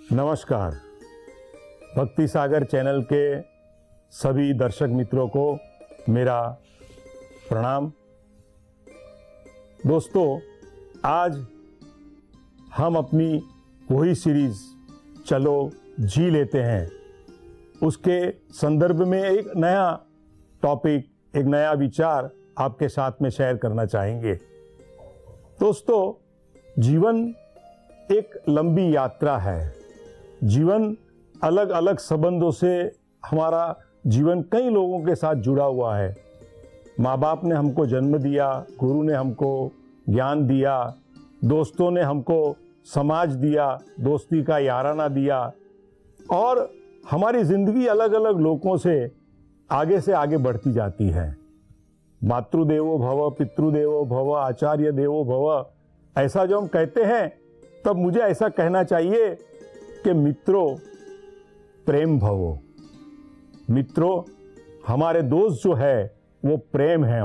नमस्कार। भक्ति सागर चैनल के सभी दर्शक मित्रों को मेरा प्रणाम। दोस्तों, आज हम अपनी वही सीरीज चलो जी लेते हैं, उसके संदर्भ में एक नया टॉपिक, एक नया विचार आपके साथ में शेयर करना चाहेंगे। दोस्तों, जीवन एक लंबी यात्रा है। जीवन अलग अलग संबंधों से, हमारा जीवन कई लोगों के साथ जुड़ा हुआ है। माँ बाप ने हमको जन्म दिया, गुरु ने हमको ज्ञान दिया, दोस्तों ने हमको समाज दिया, दोस्ती का याराना दिया, और हमारी जिंदगी अलग अलग लोगों से आगे बढ़ती जाती है। मातृदेवो भव, पितृदेवो भव, आचार्य देवो भव, ऐसा जो हम कहते हैं, तब मुझे ऐसा कहना चाहिए कि मित्रों प्रेम भवो। मित्रों, हमारे दोस्त जो है वो प्रेम है,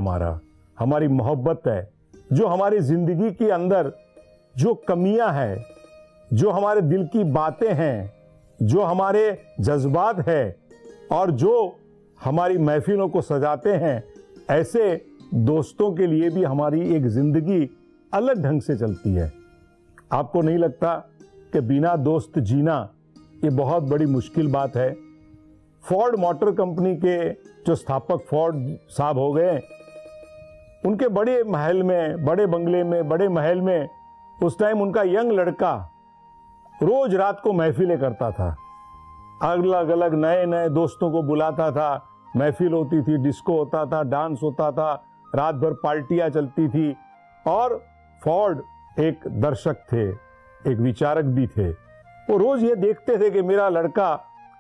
हमारी मोहब्बत है। जो हमारी जिंदगी के अंदर जो कमियां हैं, जो हमारे दिल की बातें हैं, जो हमारे जज्बात हैं, और जो हमारी महफिलों को सजाते हैं, ऐसे दोस्तों के लिए भी हमारी एक जिंदगी अलग ढंग से चलती है। आपको नहीं लगता कि बिना दोस्त जीना ये बहुत बड़ी मुश्किल बात है? फोर्ड मोटर कंपनी के जो स्थापक फोर्ड साहब हो गए, उनके बड़े महल में, बड़े बंगले में, बड़े महल में उस टाइम उनका यंग लड़का रोज रात को महफिलें करता था। अलग अलग नए नए दोस्तों को बुलाता था, महफिल होती थी, डिस्को होता था, डांस होता था, रात भर पार्टियां चलती थी। और फोर्ड एक दर्शक थे, एक विचारक भी थे। वो रोज ये देखते थे कि मेरा लड़का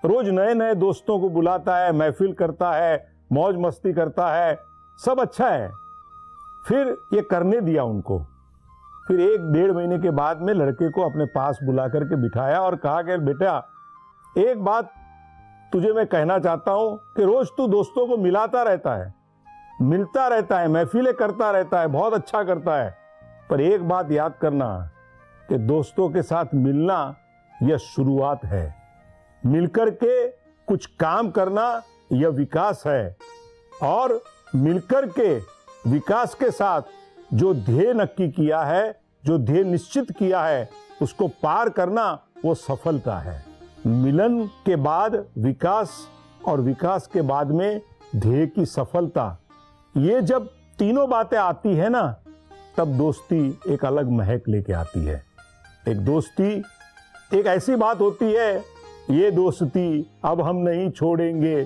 रोज नए नए दोस्तों को बुलाता है, महफिल करता है, मौज मस्ती करता है, सब अच्छा है। फिर ये करने दिया उनको। फिर 1-1.5 महीने के बाद में लड़के को अपने पास बुला करके बिठाया और कहा कि बेटा, एक बात तुझे मैं कहना चाहता हूं कि रोज तू दोस्तों को मिलता रहता है, महफिलें करता रहता है, बहुत अच्छा करता है, पर एक बात याद करना कि दोस्तों के साथ मिलना यह शुरुआत है। मिलकर के कुछ काम करना यह विकास है, और मिलकर के विकास के साथ जो ध्येय नक्की किया है, जो ध्येय निश्चित किया है, उसको पार करना वो सफलता है। मिलन के बाद विकास, और विकास के बाद में ध्येय की सफलता, ये जब तीनों बातें आती है ना, तब दोस्ती एक अलग महक लेके आती है। एक दोस्ती एक ऐसी बात होती है, ये दोस्ती अब हम नहीं छोड़ेंगे,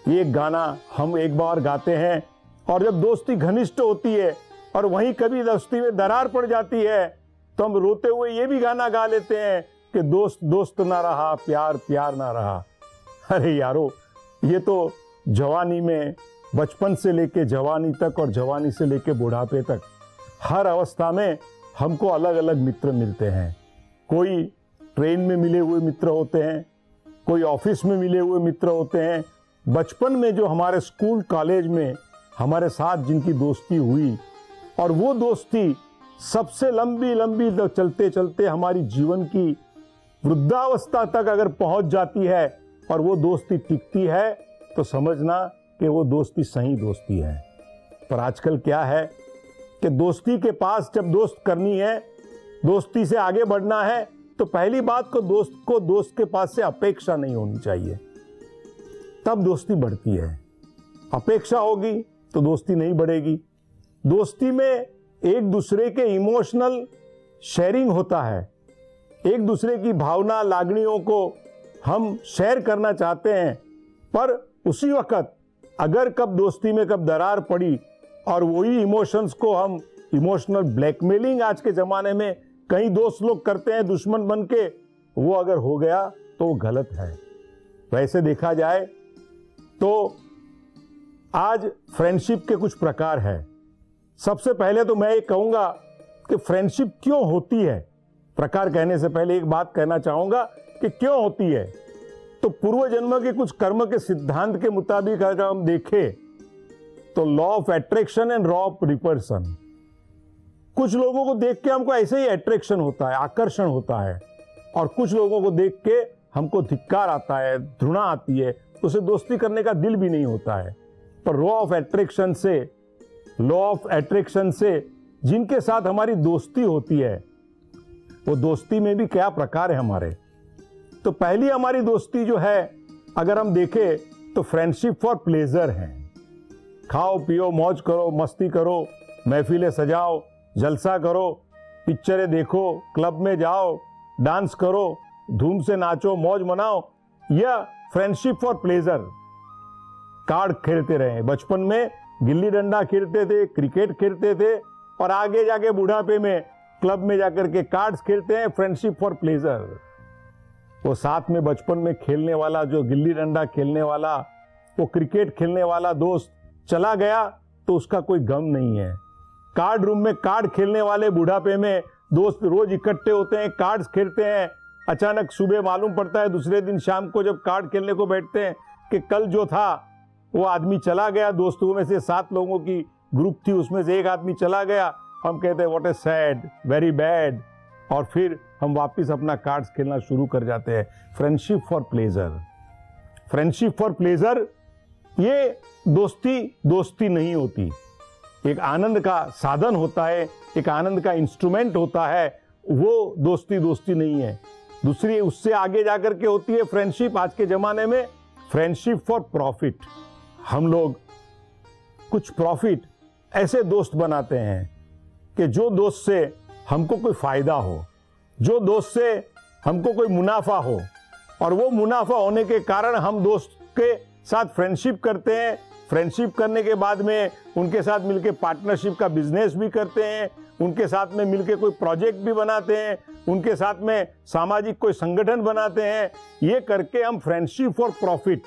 ये गाना हम एक बार गाते हैं, और जब दोस्ती घनिष्ठ होती है और वहीं कभी दोस्ती में दरार पड़ जाती है, तो हम रोते हुए ये भी गाना गा लेते हैं कि दोस्त दोस्त ना रहा, प्यार प्यार ना रहा। अरे यारो, ये तो जवानी में, बचपन से लेके जवानी तक और जवानी से लेके बुढ़ापे तक, हर अवस्था में हमको अलग अलग मित्र मिलते हैं। कोई ट्रेन में मिले हुए मित्र होते हैं, कोई ऑफिस में मिले हुए मित्र होते हैं, बचपन में जो हमारे स्कूल कॉलेज में हमारे साथ जिनकी दोस्ती हुई, और वो दोस्ती सबसे लंबी लंबी चलते चलते हमारी जीवन की वृद्धावस्था तक अगर पहुंच जाती है और वो दोस्ती टिकती है, तो समझना कि वो दोस्ती सही दोस्ती है। पर आजकल क्या है कि दोस्ती के पास जब दोस्त करनी है, दोस्ती से आगे बढ़ना है, तो पहली बात को दोस्त के पास से अपेक्षा नहीं होनी चाहिए, तब दोस्ती बढ़ती है। अपेक्षा होगी तो दोस्ती नहीं बढ़ेगी। दोस्ती में एक दूसरे के इमोशनल शेयरिंग होता है, एक दूसरे की भावना, लागनियों को हम शेयर करना चाहते हैं, पर उसी वक्त अगर कब दोस्ती में कब दरार पड़ी, और वही इमोशंस को हम, इमोशनल ब्लैकमेलिंग आज के जमाने में कई दोस्त लोग करते हैं दुश्मन बन के, वो अगर हो गया तो वो गलत है। वैसे देखा जाए तो आज फ्रेंडशिप के कुछ प्रकार है। सबसे पहले तो मैं ये कहूंगा कि फ्रेंडशिप क्यों होती है। प्रकार कहने से पहले एक बात कहना चाहूंगा कि क्यों होती है। तो पूर्व जन्म के कुछ कर्म के सिद्धांत के मुताबिक अगर हम देखें, तो law of attraction and law of repulsion, कुछ लोगों को देख के हमको ऐसे ही अट्रैक्शन होता है, आकर्षण होता है, और कुछ लोगों को देख के हमको धिक्कार आता है, घृणा आती है, उसे दोस्ती करने का दिल भी नहीं होता है। पर लॉ ऑफ एट्रैक्शन से जिनके साथ हमारी दोस्ती होती है, वो दोस्ती में भी क्या प्रकार है हमारे। तो पहली हमारी दोस्ती जो है, अगर हम देखें तो फ्रेंडशिप फॉर प्लेजर है। खाओ पियो, मौज करो, मस्ती करो, महफिलें सजाओ, जलसा करो, पिक्चरें देखो, क्लब में जाओ, डांस करो, धूम से नाचो, मौज मनाओ, यह फ्रेंडशिप फॉर प्लेजर। कार्ड खेलते रहे, बचपन में गिल्ली डंडा खेलते थे, क्रिकेट खेलते थे, और आगे जाके बुढ़ापे में क्लब में जाकर के कार्ड्स खेलते हैं, फ्रेंडशिप फॉर प्लेजर। वो साथ में बचपन में खेलने वाला, जो गिल्ली डंडा खेलने वाला, वो क्रिकेट खेलने वाला दोस्त चला गया तो उसका कोई गम नहीं है। कार्ड रूम में कार्ड खेलने वाले बुढ़ापे में दोस्त रोज इकट्ठे होते हैं, कार्ड्स खेलते हैं। अचानक सुबह मालूम पड़ता है दूसरे दिन शाम को जब कार्ड खेलने को बैठते हैं कि कल जो था वो आदमी चला गया। दोस्तों में से 7 लोगों की ग्रुप थी, उसमें से एक आदमी चला गया। हम कहते हैं what is sad, very bad, और फिर हम वापस अपना कार्ड्स खेलना शुरू कर जाते हैं। Friendship for pleasure, friendship for pleasure, ये दोस्ती नहीं होती। एक आनंद का साधन होता है, एक आनंद का इंस्ट्रूमेंट होता है, वो दोस्ती नहीं है। दूसरी उससे आगे जाकर के होती है फ्रेंडशिप, आज के जमाने में फ्रेंडशिप फॉर प्रॉफिट। हम लोग कुछ प्रॉफिट ऐसे दोस्त बनाते हैं कि जो दोस्त से हमको कोई फायदा हो, जो दोस्त से हमको कोई मुनाफा हो, और वो मुनाफा होने के कारण हम दोस्त के साथ फ्रेंडशिप करते हैं। फ्रेंडशिप करने के बाद में उनके साथ मिलके पार्टनरशिप का बिजनेस भी करते हैं, उनके साथ में मिलके कोई प्रोजेक्ट भी बनाते हैं, उनके साथ में सामाजिक कोई संगठन बनाते हैं। ये करके हम फ्रेंडशिप फॉर प्रॉफिट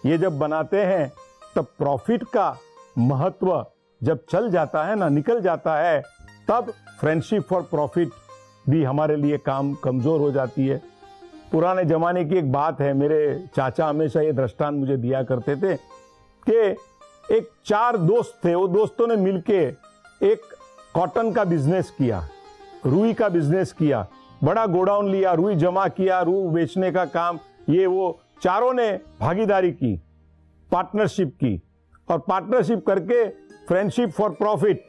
ये जब बनाते हैं, तब प्रॉफिट का महत्व जब चल जाता है ना, निकल जाता है, तब फ्रेंडशिप फॉर प्रॉफिट भी हमारे लिए काम कमजोर हो जाती है। पुराने जमाने की एक बात है, मेरे चाचा हमेशा ये दृष्टांत मुझे दिया करते थे कि एक 4 दोस्त थे, वो दोस्तों ने मिलके एक कॉटन का बिजनेस किया, रुई का बिजनेस किया, बड़ा गोडाउन लिया, रुई जमा किया, रुई बेचने का काम, ये वो चारों ने भागीदारी की, पार्टनरशिप की, और पार्टनरशिप करके फ्रेंडशिप फॉर प्रॉफिट,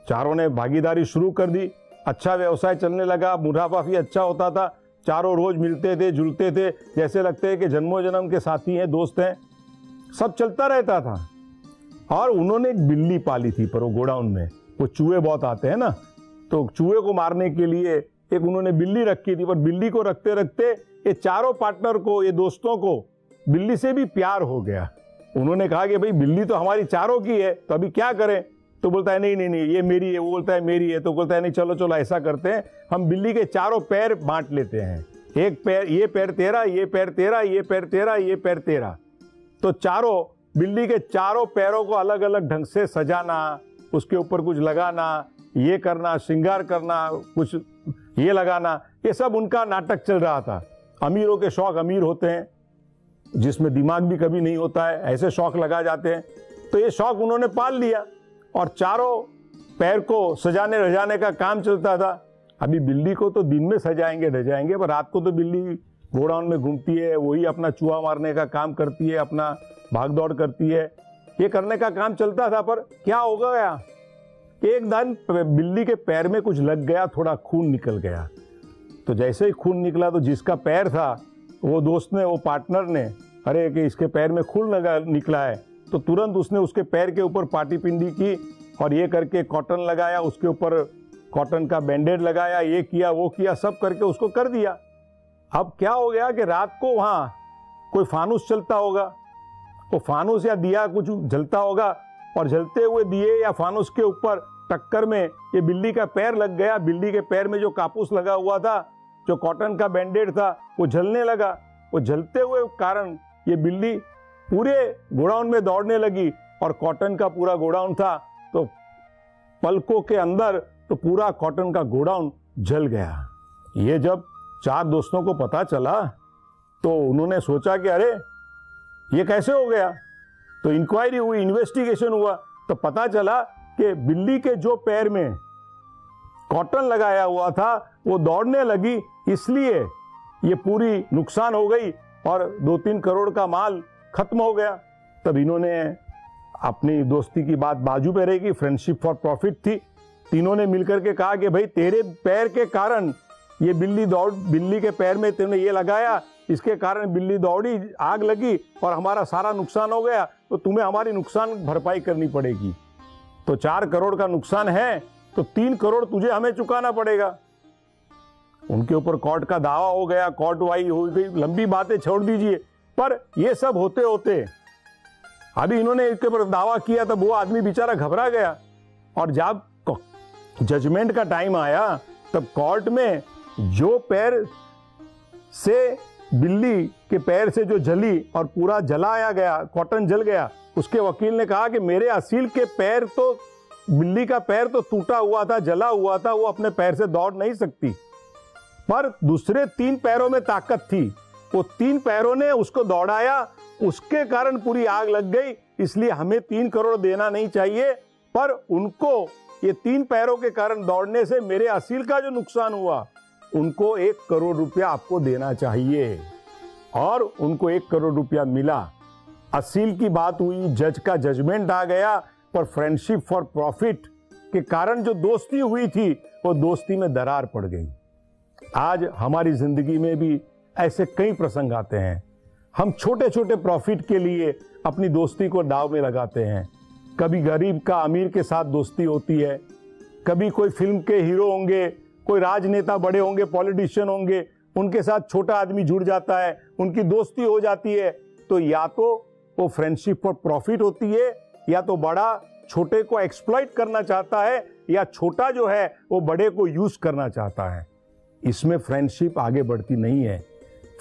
चारों ने भागीदारी शुरू कर दी। अच्छा व्यवसाय चलने लगा, मुनाफा भी अच्छा होता था, चारों रोज मिलते थे, जुलते थे, जैसे लगते हैं कि जन्मों जन्म के साथी हैं, दोस्त हैं, सब चलता रहता था। और उन्होंने एक बिल्ली पाली थी, पर वो गोडाउन में वो चूहे बहुत आते हैं ना, तो चूहे को मारने के लिए एक उन्होंने बिल्ली रखी थी। पर बिल्ली को रखते रखते ये चारों पार्टनर को, ये दोस्तों को बिल्ली से भी प्यार हो गया। उन्होंने कहा कि भाई बिल्ली तो हमारी चारों की है, तो अभी क्या करें? तो बोलता है नहीं ये मेरी है, वो बोलता है मेरी है, तो बोलता है नहीं चलो ऐसा करते हैं, हम बिल्ली के चारों पैर बांट लेते हैं, एक पैर, ये पैर तेरा, ये पैर तेरा, ये पैर तेरा, ये पैर तेरा। तो चारों बिल्ली के चारों पैरों को अलग अलग ढंग से सजाना, उसके ऊपर कुछ लगाना, ये करना, श्रृंगार करना, कुछ ये लगाना, ये सब उनका नाटक चल रहा था। अमीरों के शौक अमीर होते हैं, जिसमें दिमाग भी कभी नहीं होता है, ऐसे शौक लगा जाते हैं। तो ये शौक उन्होंने पाल लिया और चारों पैर को सजाने रजाने का काम चलता था। अभी बिल्ली को तो दिन में सजाएंगे रजाएंगे, पर रात को तो बिल्ली गोडाउन में घूमती है, वही अपना चूहा मारने का काम करती है, अपना भाग दौड़ करती है, ये करने का काम चलता था। पर क्या हो गया, एक दिन बिल्ली के पैर में कुछ लग गया, थोड़ा खून निकल गया। तो जैसे ही खून निकला तो जिसका पैर था, वो दोस्त ने, वो पार्टनर ने, अरे कि इसके पैर में खून निकला है, तो तुरंत उसने उसके पैर के ऊपर पाटी पिंडी की और ये करके कॉटन लगाया, उसके ऊपर कॉटन का बैंडेड लगाया, ये किया वो किया, सब करके उसको कर दिया। अब क्या हो गया कि रात को वहाँ कोई फानूस चलता होगा, वो फानूस या दिया कुछ जलता होगा, और जलते हुए दिए या फानूस के ऊपर टक्कर में ये बिल्ली का पैर लग गया। बिल्ली के पैर में जो कापूस लगा हुआ था, जो कॉटन का बैंडेड था, वो जलने लगा। वो जलते हुए कारण ये बिल्ली पूरे गोडाउन में दौड़ने लगी, और कॉटन का पूरा गोडाउन था, तो पलकों के अंदर तो पूरा कॉटन का गोडाउन जल गया। ये जब 4 दोस्तों को पता चला तो उन्होंने सोचा कि अरे ये कैसे हो गया। तो इंक्वायरी हुई, इन्वेस्टिगेशन हुआ, तो पता चला कि बिल्ली के जो पैर में कॉटन लगाया हुआ था वो दौड़ने लगी, इसलिए ये पूरी नुकसान हो गई और 2-3 करोड़ का माल खत्म हो गया। तब इन्होंने अपनी दोस्ती की बात बाजू पे रहेगी, फ्रेंडशिप फॉर प्रॉफिट थी। तीनों ने मिलकर के कहा कि भाई तेरे पैर के कारण ये बिल्ली के पैर में तूने ये लगाया, इसके कारण बिल्ली दौड़ी, आग लगी और हमारा सारा नुकसान हो गया, तो तुम्हें हमारी नुकसान भरपाई करनी पड़ेगी। तो 4 करोड़ का नुकसान है तो 3 करोड़ तुझे हमें चुकाना पड़ेगा। उनके ऊपर कोर्ट का दावा हो गया, कोर्ट वाई हो गई, लंबी बातें छोड़ दीजिए। पर ये सब होते होते अभी इन्होंने इसके ऊपर दावा किया तब वो आदमी बेचारा घबरा गया, और जब जजमेंट का टाइम आया तब कोर्ट में जो पैर से बिल्ली के पैर से जो जली और पूरा जलाया गया, कॉटन जल गया, उसके वकील ने कहा कि मेरे असील के पैर तो, बिल्ली का पैर तो टूटा हुआ था, जला हुआ था, वो अपने पैर से दौड़ नहीं सकती, पर दूसरे 3 पैरों में ताकत थी, वो 3 पैरों ने उसको दौड़ाया, उसके कारण पूरी आग लग गई। इसलिए हमें 3 करोड़ देना नहीं चाहिए, पर उनको ये 3 पैरों के कारण दौड़ने से मेरे असील का जो नुकसान हुआ उनको 1 करोड़ रुपया आपको देना चाहिए। और उनको 1 करोड़ रुपया मिला। असील की बात हुई, जज का जजमेंट आ गया, पर फ्रेंडशिप फॉर प्रॉफिट के कारण जो दोस्ती हुई थी वो दोस्ती में दरार पड़ गई। आज हमारी जिंदगी में भी ऐसे कई प्रसंग आते हैं, हम छोटे छोटे प्रॉफिट के लिए अपनी दोस्ती को दांव में लगाते हैं। कभी गरीब का अमीर के साथ दोस्ती होती है, कभी कोई फिल्म के हीरो होंगे, कोई राजनेता बड़े होंगे, पॉलिटिशियन होंगे, उनके साथ छोटा आदमी जुड़ जाता है, उनकी दोस्ती हो जाती है। तो या तो वो फ्रेंडशिप फॉर प्रॉफिट होती है, या तो बड़ा छोटे को एक्सप्लॉइट करना चाहता है, या छोटा जो है वो बड़े को यूज करना चाहता है। इसमें फ्रेंडशिप आगे बढ़ती नहीं है।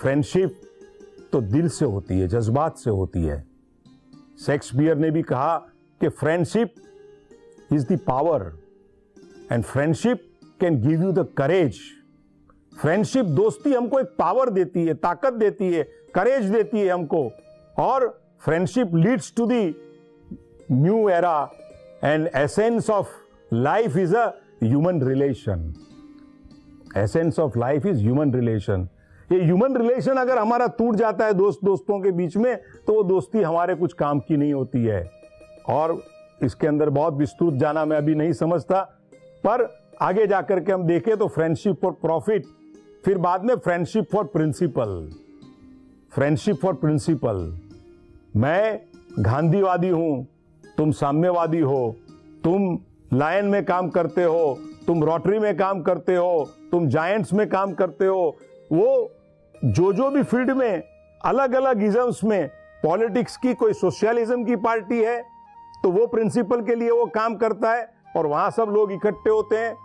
फ्रेंडशिप तो दिल से होती है, जज्बात से होती है। शेक्सपियर ने भी कहा कि friendship is the power and friendship can give you the courage. Friendship, दोस्ती हमको एक पावर देती है, ताकत देती है, करेज देती है हमको, और friendship leads to the new era and essence of life is a human relation. Essence of life is human relation. ये ह्यूमन रिलेशन अगर हमारा टूट जाता है दोस्तों के बीच में, तो वो दोस्ती हमारे कुछ काम की नहीं होती है। और इसके अंदर बहुत विस्तृत जाना मैं अभी नहीं समझता, पर आगे जाकर के हम देखें तो फ्रेंडशिप फॉर प्रॉफिट, फिर बाद में friendship for principle. Friendship for principle, मैं गांधीवादी हूं, तुम साम्यवादी हो, तुम लायन में काम करते हो, तुम रोटरी में काम करते हो, तुम जायंट्स में काम करते हो, वो जो भी फील्ड में अलग अलग इज्म्स में, पॉलिटिक्स की कोई सोशलिज्म की पार्टी है तो वो प्रिंसिपल के लिए वो काम करता है, और वहां सब लोग इकट्ठे होते हैं।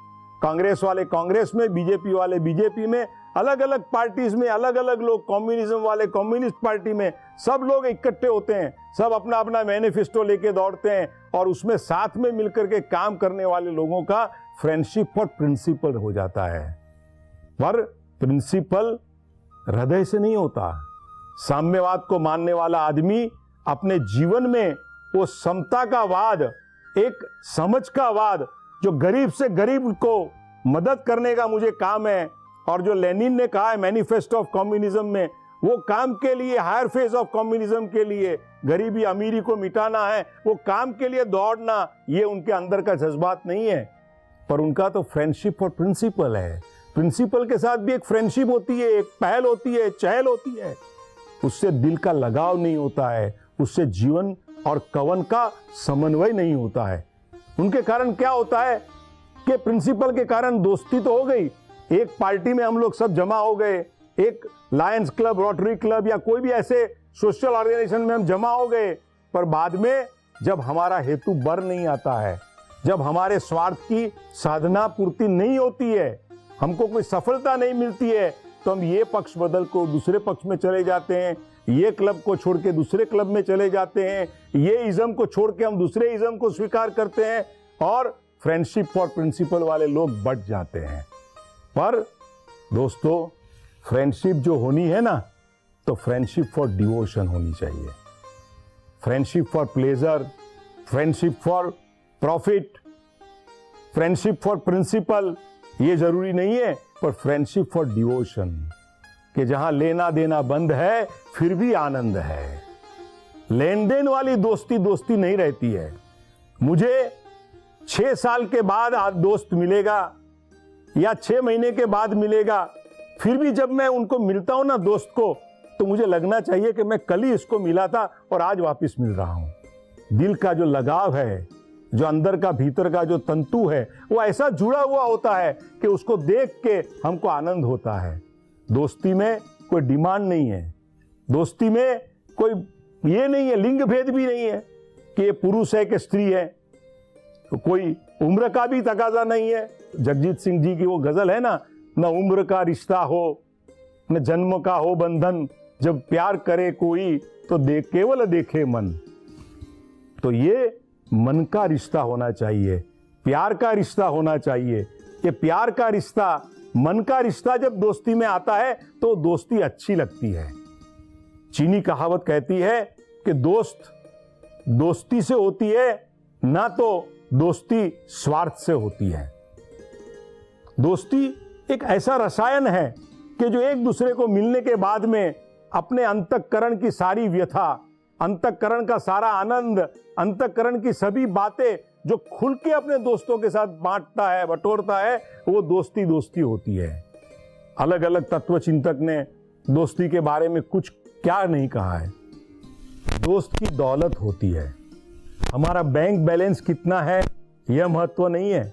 कांग्रेस वाले कांग्रेस में, बीजेपी वाले बीजेपी में, अलग अलग पार्टीज में अलग अलग लोग, कम्युनिज्म वाले कम्युनिस्ट पार्टी में, सब लोग इकट्ठे होते हैं, सब अपना अपना मैनिफेस्टो लेके दौड़ते हैं, और उसमें साथ में मिलकर के काम करने वाले लोगों का फ्रेंडशिप फॉर प्रिंसिपल हो जाता है। पर प्रिंसिपल हृदय से नहीं होता। साम्यवाद को मानने वाला आदमी अपने जीवन में वो समता का वाद, एक समझ का वाद, जो गरीब से गरीब को मदद करने का मुझे काम है, और जो लेनिन ने कहा है मैनिफेस्टो ऑफ कम्युनिज्म में, वो काम के लिए, हायर फेज ऑफ कम्युनिज्म के लिए, गरीबी अमीरी को मिटाना है, वो काम के लिए दौड़ना, ये उनके अंदर का जज्बात नहीं है। पर उनका तो फ्रेंडशिप फॉर प्रिंसिपल है। प्रिंसिपल के साथ भी एक फ्रेंडशिप होती है, एक पहल होती है, चहल होती है, उससे दिल का लगाव नहीं होता है, उससे जीवन और कवन का समन्वय नहीं होता है। उनके कारण क्या होता है कि प्रिंसिपल के कारण दोस्ती तो हो गई, एक पार्टी में हम लोग सब जमा हो गए, एक लायंस क्लब, रोटरी क्लब या कोई भी ऐसे सोशल ऑर्गेनाइजेशन में हम जमा हो गए, पर बाद में जब हमारा हेतु बर नहीं आता है, जब हमारे स्वार्थ की साधना पूर्ति नहीं होती है, हमको कोई सफलता नहीं मिलती है, तो हम ये पक्ष बदल को दूसरे पक्ष में चले जाते हैं, ये क्लब को छोड़ के दूसरे क्लब में चले जाते हैं, ये इज्म को छोड़ के हम दूसरे इज्म को स्वीकार करते हैं, और फ्रेंडशिप फॉर प्रिंसिपल वाले लोग बढ़ जाते हैं। पर दोस्तों, फ्रेंडशिप जो होनी है ना, तो फ्रेंडशिप फॉर डिवोशन होनी चाहिए। Friendship for pleasure, friendship for profit, friendship for principle, ये जरूरी नहीं है पर फ्रेंडशिप फॉर डिवोशन, कि जहां लेना देना बंद है फिर भी आनंद है। लेन देन वाली दोस्ती दोस्ती नहीं रहती है। मुझे 6 साल के बाद आज दोस्त मिलेगा या 6 महीने के बाद मिलेगा, फिर भी जब मैं उनको मिलता हूं ना दोस्त को, तो मुझे लगना चाहिए कि मैं कल ही इसको मिला था और आज वापस मिल रहा हूं। दिल का जो लगाव है, जो अंदर का भीतर का जो तंतु है, वो ऐसा जुड़ा हुआ होता है कि उसको देख के हमको आनंद होता है। दोस्ती में कोई डिमांड नहीं है, दोस्ती में कोई ये नहीं है, लिंग भेद भी नहीं है कि ये पुरुष है कि स्त्री है, तो कोई उम्र का भी तकाजा नहीं है। जगजीत सिंह जी की वो गजल है ना, न उम्र का रिश्ता हो न जन्म का हो बंधन, जब प्यार करे कोई तो केवल देखे मन। तो ये मन का रिश्ता होना चाहिए, प्यार का रिश्ता होना चाहिए। ये प्यार का रिश्ता, मन का रिश्ता जब दोस्ती में आता है तो दोस्ती अच्छी लगती है। चीनी कहावत कहती है कि दोस्त दोस्ती से होती है, ना तो दोस्ती स्वार्थ से होती है। दोस्ती एक ऐसा रसायन है कि जो एक दूसरे को मिलने के बाद में अपने अंतःकरण की सारी व्यथा, अंतःकरण का सारा आनंद, अंतःकरण की सभी बातें जो खुल के अपने दोस्तों के साथ बांटता है, बटोरता है, वो दोस्ती दोस्ती होती है। अलग अलग तत्व चिंतक ने दोस्ती के बारे में कुछ क्या नहीं कहा है। दोस्त की दौलत होती है। हमारा बैंक बैलेंस कितना है यह महत्व नहीं है,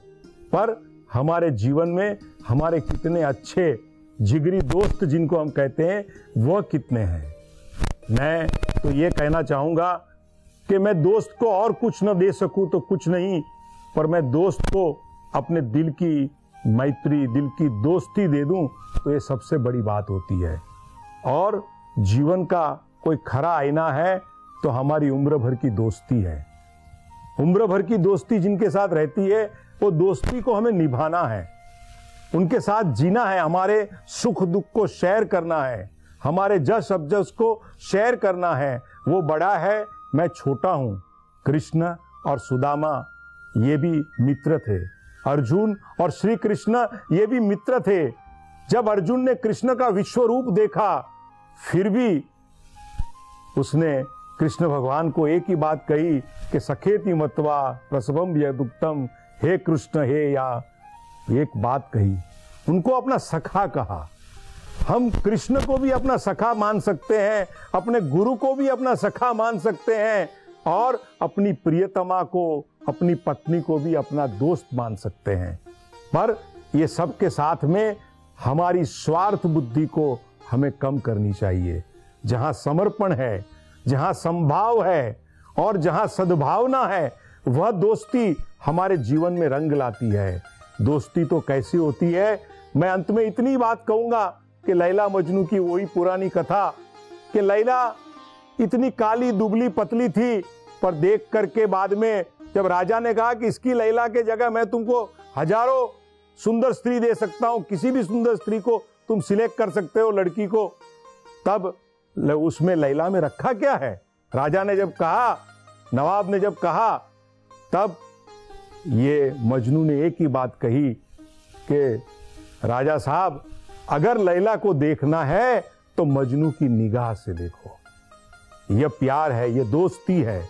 पर हमारे जीवन में हमारे कितने अच्छे जिगरी दोस्त जिनको हम कहते हैं वह कितने हैं। मैं तो ये कहना चाहूँगा कि मैं दोस्त को और कुछ न दे सकूँ तो कुछ नहीं, पर मैं दोस्त को अपने दिल की मैत्री, दिल की दोस्ती दे दूँ तो ये सबसे बड़ी बात होती है। और जीवन का कोई खरा आईना है तो हमारी उम्र भर की दोस्ती है। उम्र भर की दोस्ती जिनके साथ रहती है वो दोस्ती को हमें निभाना है, उनके साथ जीना है, हमारे सुख दुख को शेयर करना है, हमारे जस अवजस को शेयर करना है। वो बड़ा है, मैं छोटा हूँ। कृष्ण और सुदामा ये भी मित्र थे, अर्जुन और श्री कृष्ण ये भी मित्र थे। जब अर्जुन ने कृष्ण का विश्व रूप देखा, फिर भी उसने कृष्ण भगवान को एक ही बात कही कि सखेति मत्वा प्रसवम यदुक्तम, हे कृष्ण हे या, एक बात कही, उनको अपना सखा कहा। हम कृष्ण को भी अपना सखा मान सकते हैं, अपने गुरु को भी अपना सखा मान सकते हैं, और अपनी प्रियतमा को, अपनी पत्नी को भी अपना दोस्त मान सकते हैं। पर ये सब के साथ में हमारी स्वार्थ बुद्धि को हमें कम करनी चाहिए। जहां समर्पण है, जहां संभाव है और जहां सद्भावना है, वह दोस्ती हमारे जीवन में रंग लाती है। दोस्ती तो कैसी होती है, मैं अंत में इतनी बात कहूंगा कि लैला मजनू की वही पुरानी कथा कि लैला इतनी काली दुबली पतली थी, पर देख करके बाद में जब राजा ने कहा कि इसकी लैला के जगह मैं तुमको हजारों सुंदर स्त्री दे सकता हूं, किसी भी सुंदर स्त्री को तुम सिलेक्ट कर सकते हो लड़की को, तब उसमें लैला में रखा क्या है। राजा ने जब कहा, नवाब ने जब कहा, तब ये मजनू ने एक ही बात कही कि राजा साहब, अगर लैला को देखना है तो मजनू की निगाह से देखो। यह प्यार है, यह दोस्ती है।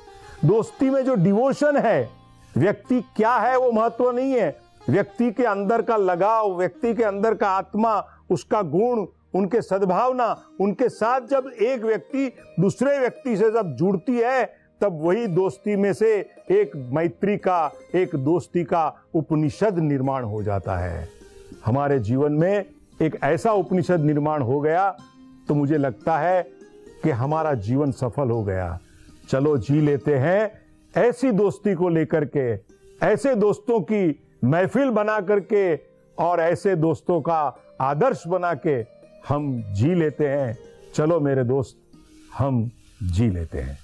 दोस्ती में जो डिवोशन है, व्यक्ति क्या है वो महत्व नहीं है, व्यक्ति के अंदर का लगाव, व्यक्ति के अंदर का आत्मा, उसका गुण, उनके सद्भावना, उनके साथ जब एक व्यक्ति दूसरे व्यक्ति से जब जुड़ती है, तब वही दोस्ती में से एक मैत्री का, एक दोस्ती का उपनिषद निर्माण हो जाता है। हमारे जीवन में एक ऐसा उपनिषद निर्माण हो गया तो मुझे लगता है कि हमारा जीवन सफल हो गया। चलो जी लेते हैं ऐसी दोस्ती को लेकर के, ऐसे दोस्तों की महफिल बना करके और ऐसे दोस्तों का आदर्श बना के हम जी लेते हैं। चलो मेरे दोस्त, हम जी लेते हैं।